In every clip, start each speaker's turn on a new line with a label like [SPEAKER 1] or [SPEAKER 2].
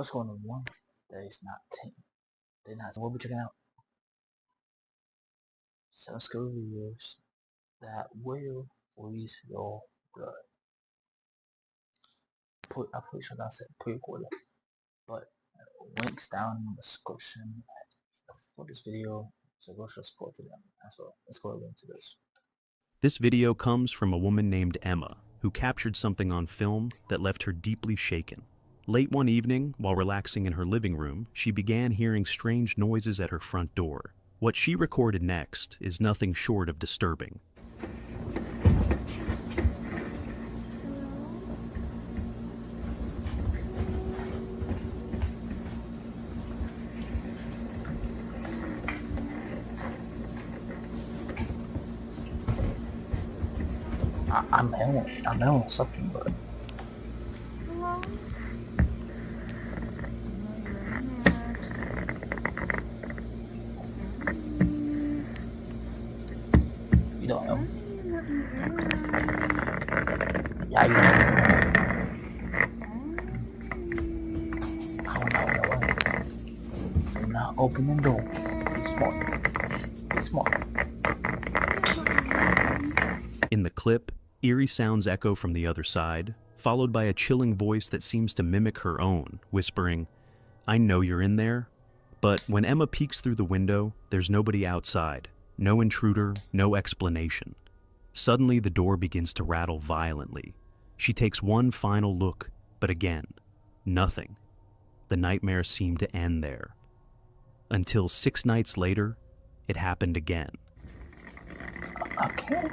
[SPEAKER 1] What's going on? One that is not 10. They're not. We'll be checking out some skill videos that will freeze your blood. I put sure I said pre-recorded, but links down in the description for this video, so go show support to them as well. Let's go into this.
[SPEAKER 2] This video comes from a woman named Emma, who captured something on film that left her deeply shaken. Late one evening, while relaxing in her living room, she began hearing strange noises at her front door. What she recorded next is nothing short of disturbing.
[SPEAKER 1] I'm hearing something, but
[SPEAKER 3] Hello?
[SPEAKER 1] you don't know. Yeah, you don't know. I don't know. Do not open the door. Be smart. Be smart.
[SPEAKER 2] In the clip, eerie sounds echo from the other side, followed by a chilling voice that seems to mimic her own, whispering, "I know you're in there." But when Emma peeks through the window, there's nobody outside. No intruder, no explanation. Suddenly, the door begins to rattle violently. She takes one final look, but again, nothing. The nightmare seemed to end there. Until 6 nights later, it happened again.
[SPEAKER 1] Okay.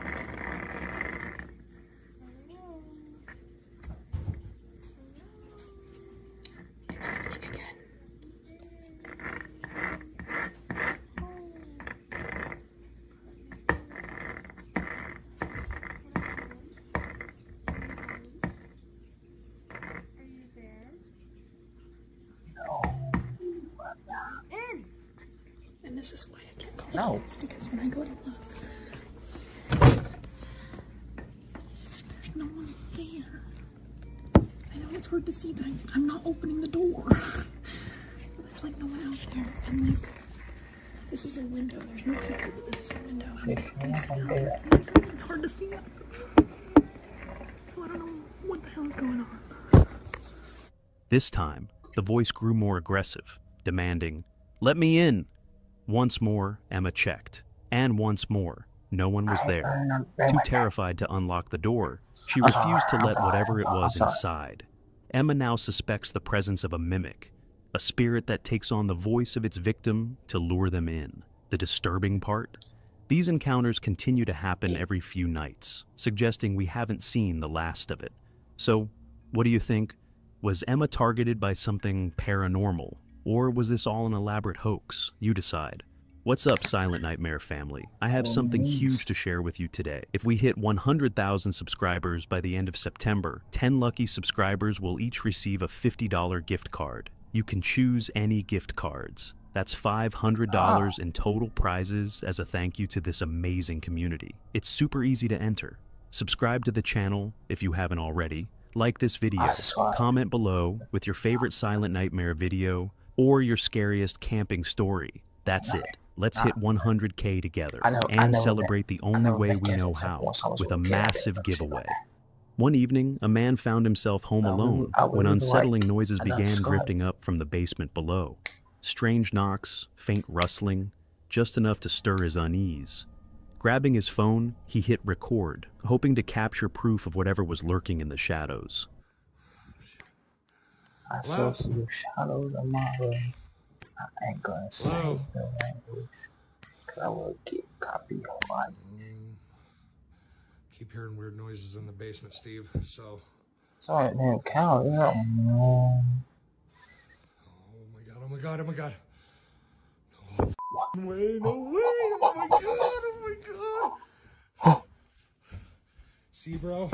[SPEAKER 3] And this is why I can't go.
[SPEAKER 1] No.
[SPEAKER 3] It's because when I go to look, there's no one there. I know it's hard to see, but I'm not opening the door. There's like no one out there. And like, this is a window. There's no people, but this is a window. It's hard to see it. So I don't know what the hell is going on.
[SPEAKER 2] This time, the voice grew more aggressive, demanding, "Let me in!" Once more, Emma checked. And once more, no one was there. Too terrified to unlock the door, she refused to let whatever it was inside. Emma now suspects the presence of a mimic, a spirit that takes on the voice of its victim to lure them in. The disturbing part? These encounters continue to happen every few nights, suggesting we haven't seen the last of it. So, what do you think? Was Emma targeted by something paranormal? Or was this all an elaborate hoax? You decide. What's up, Silent Nightmare family? I have something huge to share with you today. If we hit 100,000 subscribers by the end of September, 10 lucky subscribers will each receive a $50 gift card. You can choose any gift cards. That's $500 in total prizes as a thank you to this amazing community. It's super easy to enter. Subscribe to the channel if you haven't already. Like this video. Comment below with your favorite Silent Nightmare video or your scariest camping story. That's it. Let's hit 100K together and celebrate the only way we know how, with a massive giveaway. One evening, a man found himself home alone when unsettling noises began drifting up from the basement below. Strange knocks, faint rustling, just enough to stir his unease. Grabbing his phone, he hit record, hoping to capture proof of whatever was lurking in the shadows.
[SPEAKER 1] I saw some shadows in my room. I ain't gonna say the language, because I will get copy on my.
[SPEAKER 4] Keep hearing weird noises in the basement, Steve, so.
[SPEAKER 1] Sorry, man, count. Yeah.
[SPEAKER 4] Oh my god, oh my god, oh my god. No way, no way, oh my god, oh my god. See, bro,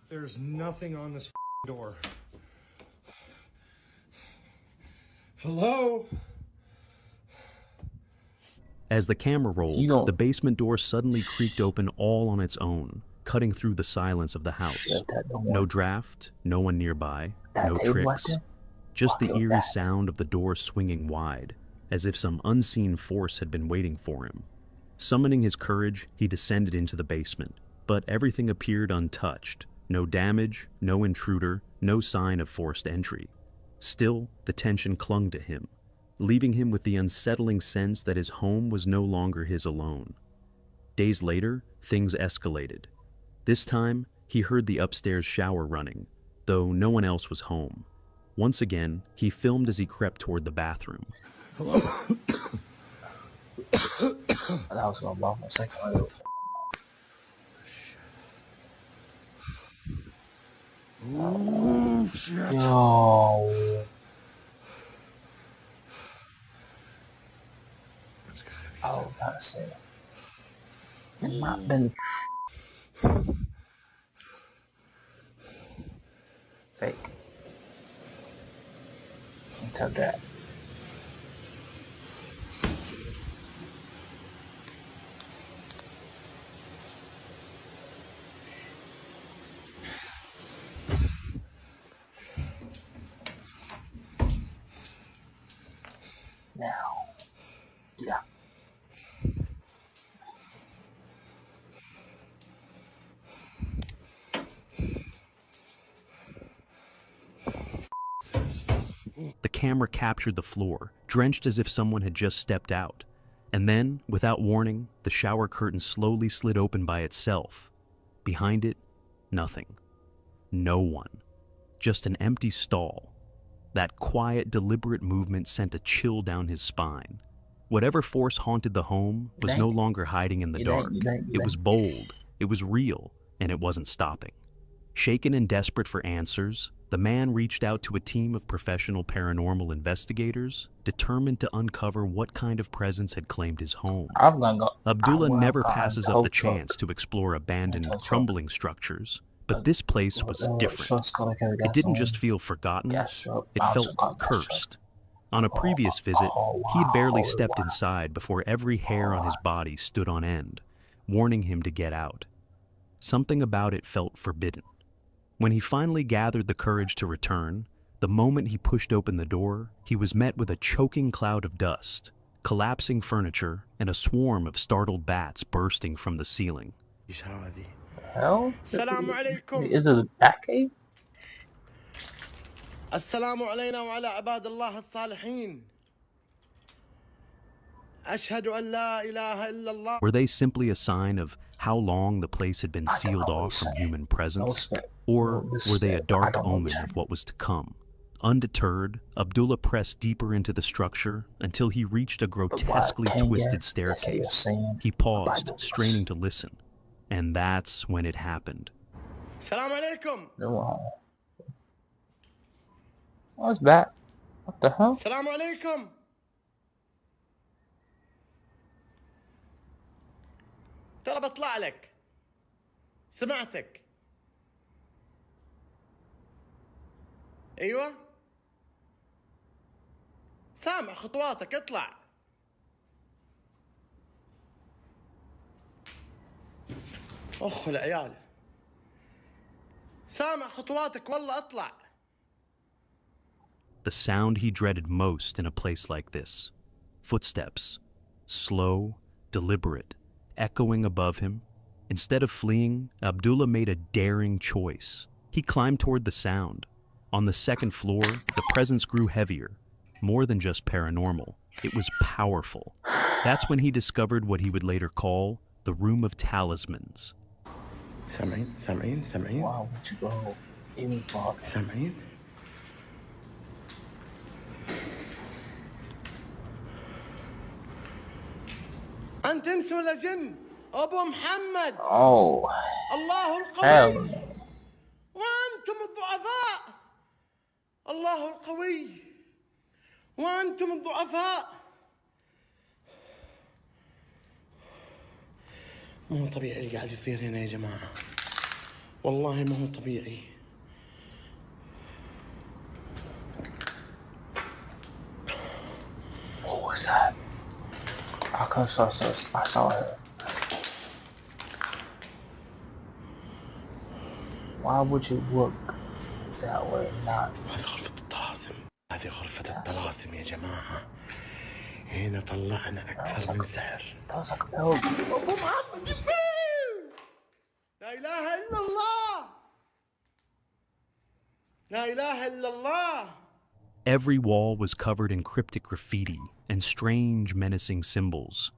[SPEAKER 4] there's nothing on this door. Hello?
[SPEAKER 2] As the camera rolled, the basement door suddenly creaked open all on its own, cutting through the silence of the house. No draft, no one nearby, no tricks. just the eerie sound of the door swinging wide, as if some unseen force had been waiting for him. Summoning his courage, he descended into the basement, but everything appeared untouched. No damage, no intruder, no sign of forced entry. Still, the tension clung to him, leaving him with the unsettling sense that his home was no longer his alone. Days later, things escalated. This time, he heard the upstairs shower running, though no one else was home. Once again, he filmed as he crept toward the bathroom.
[SPEAKER 1] I was gonna block my second one.
[SPEAKER 4] Oh, shit.
[SPEAKER 1] Yo. I was about to say. It not been fake. Until that. Now. Yeah.
[SPEAKER 2] The camera captured the floor, drenched as if someone had just stepped out. And then, without warning, the shower curtain slowly slid open by itself. Behind it, nothing. No one. Just an empty stall. That quiet, deliberate movement sent a chill down his spine. Whatever force haunted the home was no longer hiding in the dark. It was bold, it was real, and it wasn't stopping. Shaken and desperate for answers, the man reached out to a team of professional paranormal investigators, determined to uncover what kind of presence had claimed his home. Abdullah never passes up the chance to explore abandoned, crumbling structures, but this place was different. It didn't just feel forgotten, it felt cursed. On a previous visit, he'd barely stepped inside before every hair on his body stood on end, warning him to get out. Something about it felt forbidden. When he finally gathered the courage to return, the moment he pushed open the door, he was met with a choking cloud of dust, collapsing furniture, and a swarm of startled bats bursting from the ceiling.
[SPEAKER 1] Hell?
[SPEAKER 4] Assalamu alaikum.
[SPEAKER 1] Is it a bat cave?
[SPEAKER 4] Assalamu alayna wa ala ibadillah as-salihin. Ashhadu an la ilaha illallah.
[SPEAKER 2] Were they simply a sign of how long the place had been sealed off from human presence? Or were they a dark omen of what was to come? Undeterred, Abdullah pressed deeper into the structure until he reached a grotesquely twisted staircase. He paused, straining to listen. And that's when it happened.
[SPEAKER 4] Assalamu alaikum.
[SPEAKER 1] No. What's that? What the hell?
[SPEAKER 4] Assalamu alaikum. ترى بطلع لك. سمعتك. ايوه. سامع خطواتك اطلع. اخ العيال. سامع خطواتك والله اطلع.
[SPEAKER 2] The sound he dreaded most in a place like this. Footsteps. Slow, deliberate, echoing above him. Instead of fleeing, Abdullah made a daring choice. He climbed toward the sound. On the second floor, the presence grew heavier. More than just paranormal. It was powerful. That's when he discovered what he would later call the Room of Talismans.
[SPEAKER 4] سامعين سامعين سامعين.
[SPEAKER 1] Wow, would you go even farther?
[SPEAKER 4] سامعين. أنت إنس ولا جن؟ أبو محمد.
[SPEAKER 1] Oh.
[SPEAKER 4] الله القوي.
[SPEAKER 1] Hell.
[SPEAKER 4] وأنتم الضعفاء. الله القوي. وأنتم الضعفاء. ما هو طبيعي اللي قاعد يصير هنا يا جماعة. والله ما هو طبيعي.
[SPEAKER 1] What was that? I saw her. Why would you look that way? Not.
[SPEAKER 4] هذا غرفة الطلاسم. هذه غرفة الطلاسم يا جماعة. هنا طلعنا أكثر من سحر. أبو محمد لا إله إلا الله. لا إله إلا الله.
[SPEAKER 2] Every wall was covered in cryptic graffiti and strange, menacing symbols.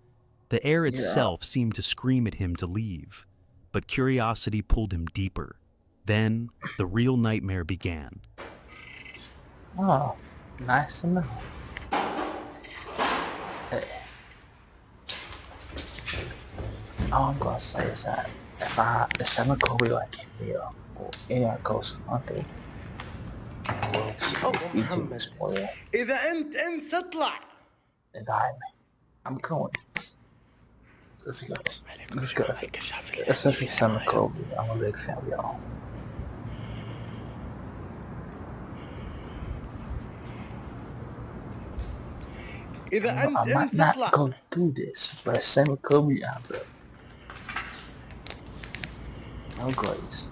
[SPEAKER 2] The air itself seemed to scream at him to leave, but curiosity pulled him deeper. Then, the real nightmare began.
[SPEAKER 1] Oh, nice to know. Hey. All I'm gonna say is that if someone could be like Camille or any other ghost hunter,
[SPEAKER 4] محمد إذا أنت انس اطلع.
[SPEAKER 1] I'm going. Let's go. Let's go. Essentially, Simon Kobe. I'm a big fan of y'all.
[SPEAKER 4] إذا أنت
[SPEAKER 1] I might
[SPEAKER 4] انس
[SPEAKER 1] not
[SPEAKER 4] اطلع.
[SPEAKER 1] go through this, but Simon Kobe out there. No grace.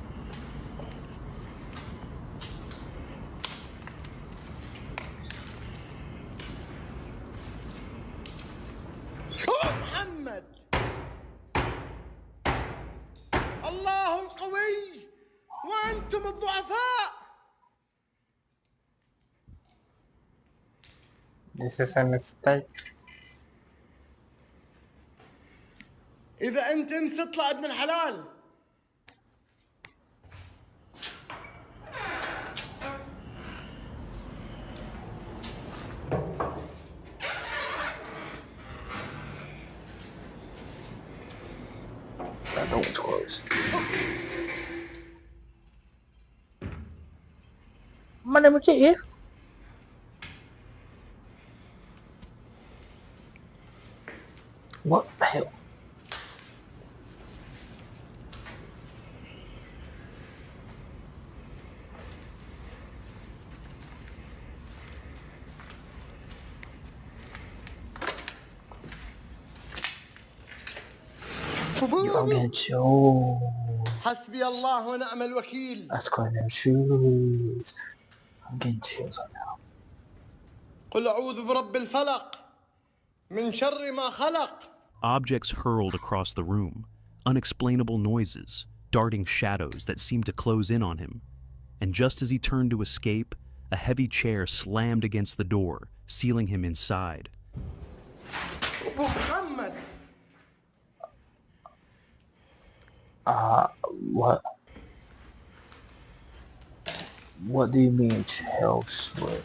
[SPEAKER 4] محمد الله القوي وأنتم الضعفاء.
[SPEAKER 1] This is a mistake.
[SPEAKER 4] إذا أنت انس اطلع ابن الحلال.
[SPEAKER 1] No one's close. My name is Chief. What the hell? I'm getting chills.
[SPEAKER 4] حسبي الله ونعم الوكيل.
[SPEAKER 1] That's quite them shoes. I'm getting chills right now.
[SPEAKER 4] قل أعوذ برب الفلق من شر ما خلق.
[SPEAKER 2] Objects hurled across the room, unexplainable noises, darting shadows that seemed to close in on him. And just as he turned to escape, a heavy chair slammed against the door, sealing him inside.
[SPEAKER 4] أبو محمد.
[SPEAKER 1] What? What do you mean, Chelsea?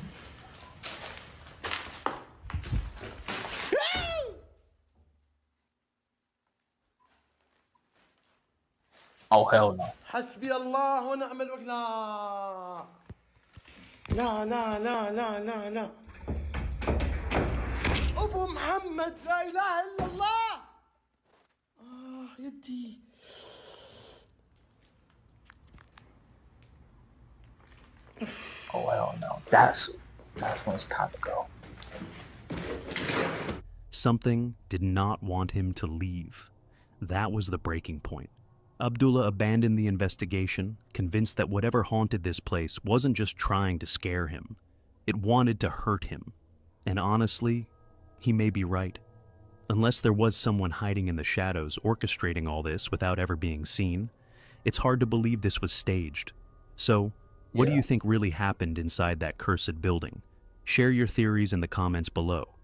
[SPEAKER 1] Oh, hell no.
[SPEAKER 4] حسبي الله ونعم الوكيل. لا لا لا لا لا لا. أبو محمد لا إله إلا الله. يدي.
[SPEAKER 1] Oh, hell no. That's when it's time to go.
[SPEAKER 2] Something did not want him to leave. That was the breaking point. Abdullah abandoned the investigation, convinced that whatever haunted this place wasn't just trying to scare him. It wanted to hurt him. And honestly, he may be right. Unless there was someone hiding in the shadows orchestrating all this without ever being seen, it's hard to believe this was staged. So, what do you think really happened inside that cursed building? Share your theories in the comments below.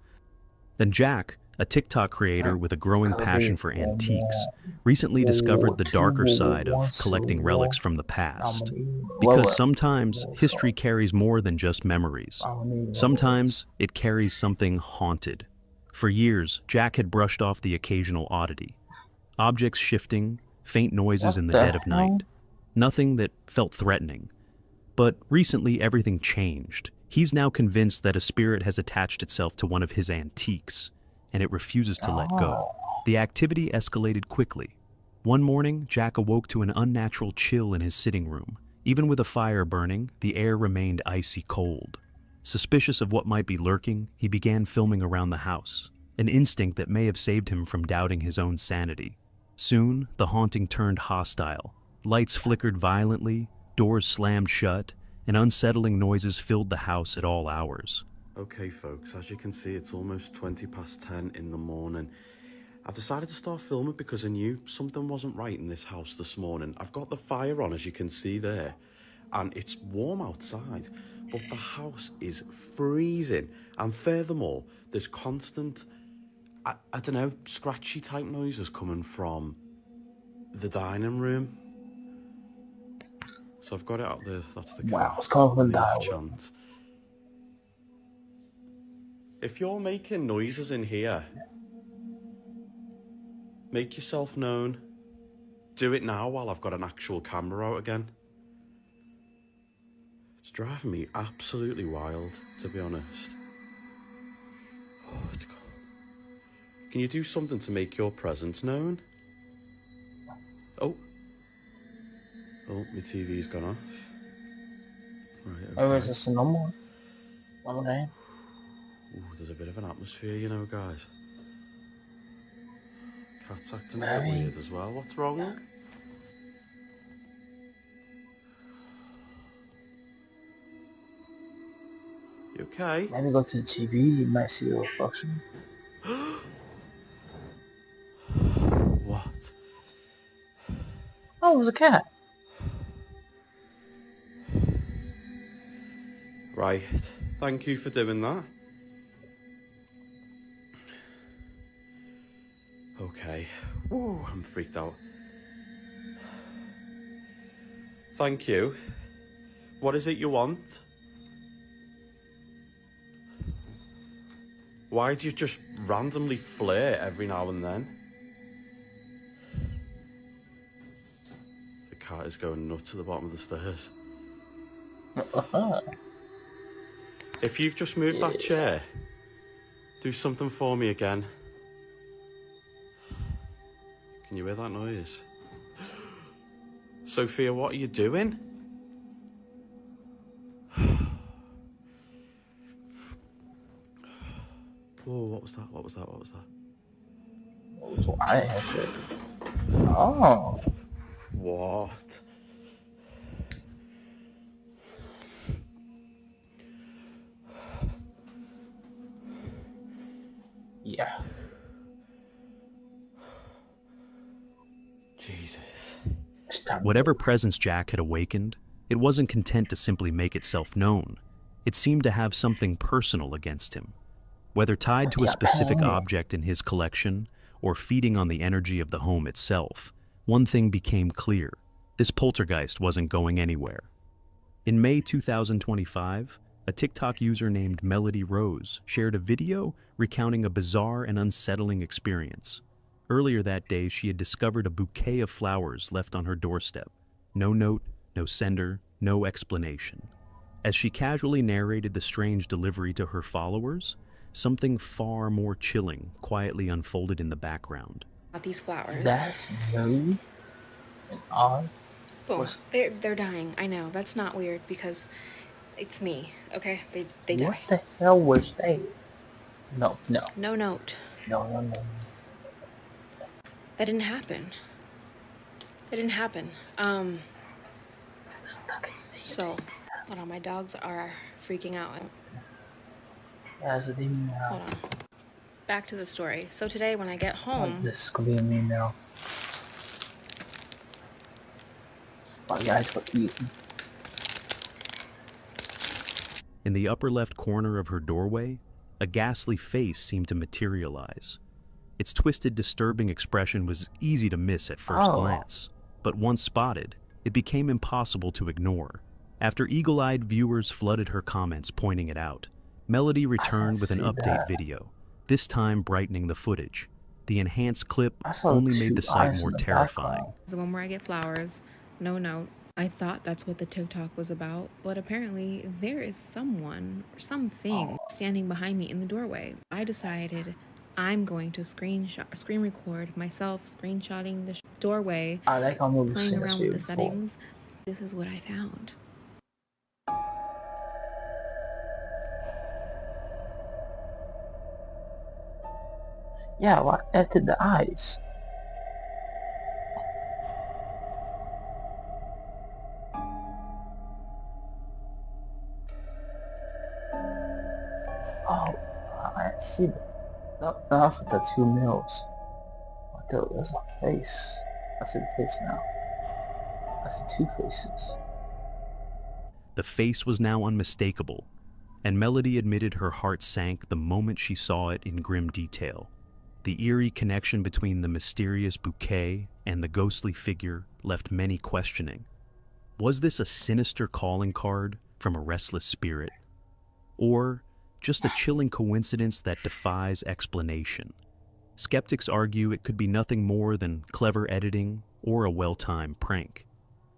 [SPEAKER 2] Then Jack, a TikTok creator with a growing passion for antiques, recently discovered the darker side of collecting relics from the past. Because sometimes history carries more than just memories. Sometimes it carries something haunted. For years, Jack had brushed off the occasional oddity. Objects shifting, faint noises in the dead of night. Nothing that felt threatening. But recently everything changed. He's now convinced that a spirit has attached itself to one of his antiques, and it refuses to let go. The activity escalated quickly. One morning, Jack awoke to an unnatural chill in his sitting room. Even with a fire burning, the air remained icy cold. Suspicious of what might be lurking, he began filming around the house, an instinct that may have saved him from doubting his own sanity. Soon, the haunting turned hostile. Lights flickered violently, doors slammed shut, and unsettling noises filled the house at all hours.
[SPEAKER 5] Okay folks, as you can see, it's almost 20 past 10 in the morning. I've decided to start filming because I knew something wasn't right in this house this morning. I've got the fire on, as you can see there, and it's warm outside, but the house is freezing. And furthermore, there's constant, I don't know, scratchy type noises coming from the dining room. So I've got it out there, that's the
[SPEAKER 1] Wow, it's coming from the dining room.
[SPEAKER 5] chance. If you're making noises in here, make yourself known. Do it now while I've got an actual camera out again. It's driving me absolutely wild, to be honest. Oh, it's cold. Can you do something to make your presence known? Oh. Oh, my TV's gone off. Right, okay.
[SPEAKER 1] Oh, is this a normal game?
[SPEAKER 5] Ooh, there's a bit of an atmosphere, you know, guys. Cat's acting a bit weird as well. What's wrong? You okay?
[SPEAKER 1] Maybe go to the TV, you might see a reflection.
[SPEAKER 5] What?
[SPEAKER 1] Oh, it was a cat.
[SPEAKER 5] Right, thank you for doing that. Okay. Whoa, I'm freaked out. Thank you. What is it you want? Why do you just randomly flare every now and then? The cat is going nuts at the bottom of the stairs. If you've just moved that chair, do something for me again. Can you hear that noise? Sophia, what are you doing? Whoa, what was that? What was that? What was that?
[SPEAKER 1] What was I answered? Oh.
[SPEAKER 5] What?
[SPEAKER 1] Yeah.
[SPEAKER 5] Jesus.
[SPEAKER 2] Whatever presence Jack had awakened, it wasn't content to simply make itself known. It seemed to have something personal against him. Whether tied to a specific object in his collection or feeding on the energy of the home itself, one thing became clear. This poltergeist wasn't going anywhere. In May 2025, a TikTok user named Melody Rose shared a video recounting a bizarre and unsettling experience. Earlier that day, she had discovered a bouquet of flowers left on her doorstep. No note, no sender, no explanation. As she casually narrated the strange delivery to her followers, something far more chilling quietly unfolded in the background.
[SPEAKER 3] These flowers.
[SPEAKER 1] That's new and odd.
[SPEAKER 3] Boom. They're dying. I know. That's not weird because it's me. Okay? They die.
[SPEAKER 1] What the hell was they? No.
[SPEAKER 3] No note.
[SPEAKER 1] No.
[SPEAKER 3] That didn't happen. So, hold on, my dogs are freaking out.
[SPEAKER 1] As a demon now.
[SPEAKER 3] Hold on. Back to the story. So today when I get home...
[SPEAKER 1] Oh, this is gonna be a meme now. Oh, guys, what eating?
[SPEAKER 2] In the upper left corner of her doorway, a ghastly face seemed to materialize. Its twisted, disturbing expression was easy to miss at first glance, but once spotted, it became impossible to ignore. After eagle-eyed viewers flooded her comments pointing it out, Melody returned with an update video, this time brightening the footage. The enhanced clip only made the sight more terrifying.
[SPEAKER 3] The one where I get flowers, no note. I thought that's what the TikTok was about, but apparently there is someone or something standing behind me in the doorway. I decided I'm going to screen record myself screenshotting the doorway, playing around with the settings. This is what I found.
[SPEAKER 1] Yeah, what entered the eyes? see that's like the 2 mils. What the? That's a face. I see the face now. I see 2 faces.
[SPEAKER 2] The face was now unmistakable, and Melody admitted her heart sank the moment she saw it in grim detail. The eerie connection between the mysterious bouquet and the ghostly figure left many questioning. Was this a sinister calling card from a restless spirit? Or just a chilling coincidence that defies explanation? Skeptics argue it could be nothing more than clever editing or a well-timed prank.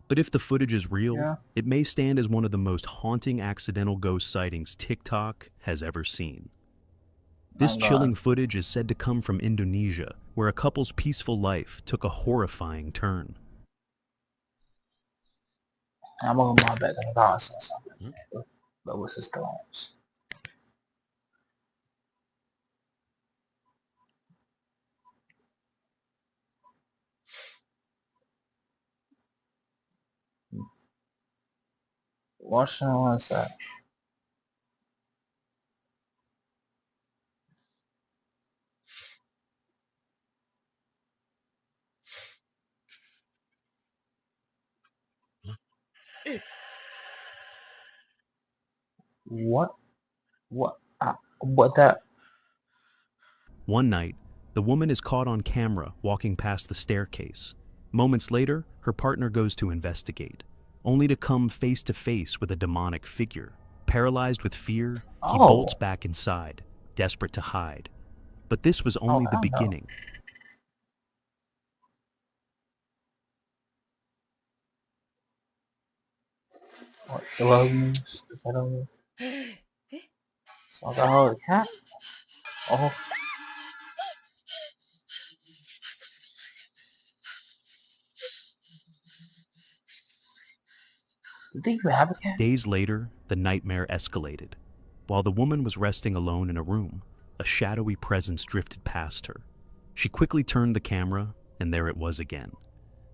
[SPEAKER 2] But if the footage is real, it may stand as one of the most haunting accidental ghost sightings TikTok has ever seen. This chilling footage is said to come from Indonesia, where a couple's peaceful life took a horrifying turn.
[SPEAKER 1] I'm on my back and I saw something. But what's the stones? Washing on side. What? What? What that?
[SPEAKER 2] One night, the woman is caught on camera walking past the staircase. Moments later, her partner goes to investigate, only to come face to face with a demonic figure. Paralyzed with fear, he bolts back inside, desperate to hide. But this was only the beginning.
[SPEAKER 1] What? The loans? The pedal? Saw the holy cat? Oh. Did they even have a cat?
[SPEAKER 2] Days later, the nightmare escalated. While the woman was resting alone in a room, a shadowy presence drifted past her. She quickly turned the camera, and there it was again.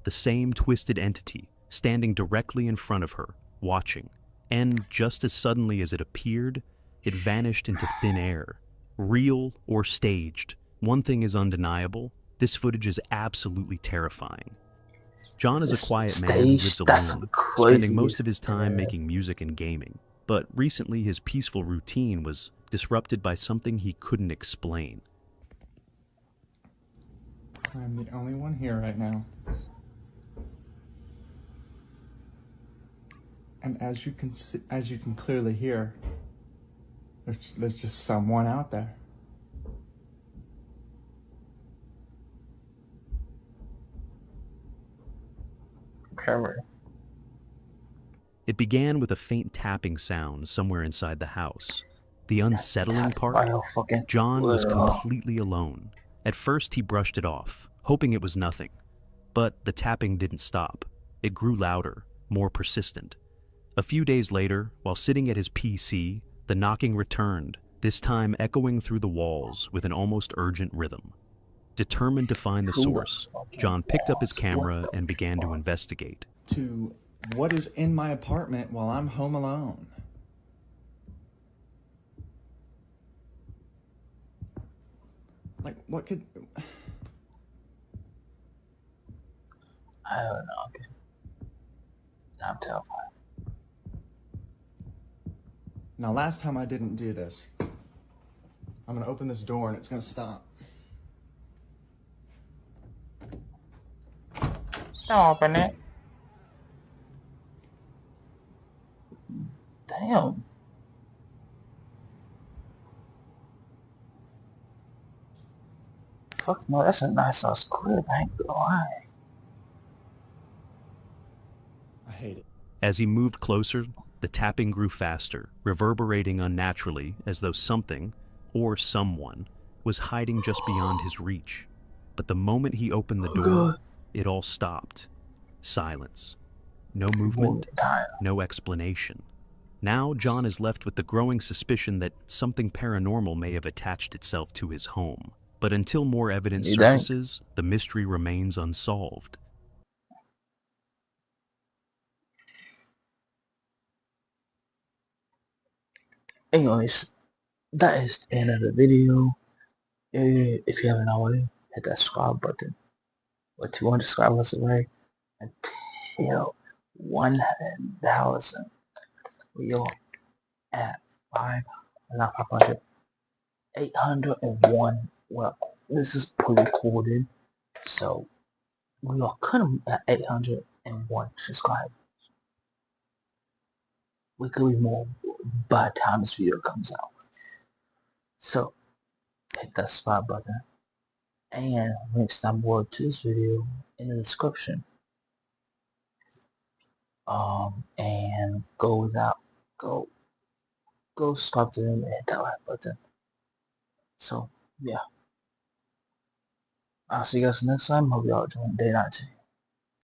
[SPEAKER 2] The same twisted entity, standing directly in front of her, watching. And just as suddenly as it appeared, it vanished into thin air. Real or staged, one thing is undeniable: this footage is absolutely terrifying. John is a quiet man who lives alone, spending most of his time making music and gaming. But recently his peaceful routine was disrupted by something he couldn't explain.
[SPEAKER 6] I'm the only one here right now. And as you can clearly hear, there's just someone out there.
[SPEAKER 2] It began with a faint tapping sound somewhere inside the house. The unsettling part, John was completely alone. At first he brushed it off, hoping it was nothing. But the tapping didn't stop. It grew louder, more persistent. A few days later, while sitting at his PC, the knocking returned, this time echoing through the walls with an almost urgent rhythm. Determined to find the source, John picked up his camera and began to investigate.
[SPEAKER 6] To what is in my apartment while I'm home alone? Like, what could...
[SPEAKER 1] I don't know. Okay. I'm terrified.
[SPEAKER 6] Now, last time I didn't do this. I'm gonna open this door and it's gonna stop.
[SPEAKER 1] Don't open it. Damn. Fuck no, that's a nice ass crib, I ain't gonna lie.
[SPEAKER 6] I hate it.
[SPEAKER 2] As he moved closer, the tapping grew faster, reverberating unnaturally as though something, or someone, was hiding just beyond his reach. But the moment he opened the door, it all stopped. Silence. No movement, no explanation. Now John is left with the growing suspicion that something paranormal may have attached itself to his home. But until more evidence surfaces, the mystery remains unsolved.
[SPEAKER 1] Anyways, that is the end of the video. If you haven't already, hit that subscribe button. Or 200 subscribers away until 1,000. We are at 801. Well, this is pre-recorded, so we are kind of at 801 subscribers. We could be more by the time this video comes out. So hit that subscribe button and links downward to this video in the description. And go subscribe to them and hit that like button. So yeah, I'll see you guys next time. Hope y'all enjoy day 19.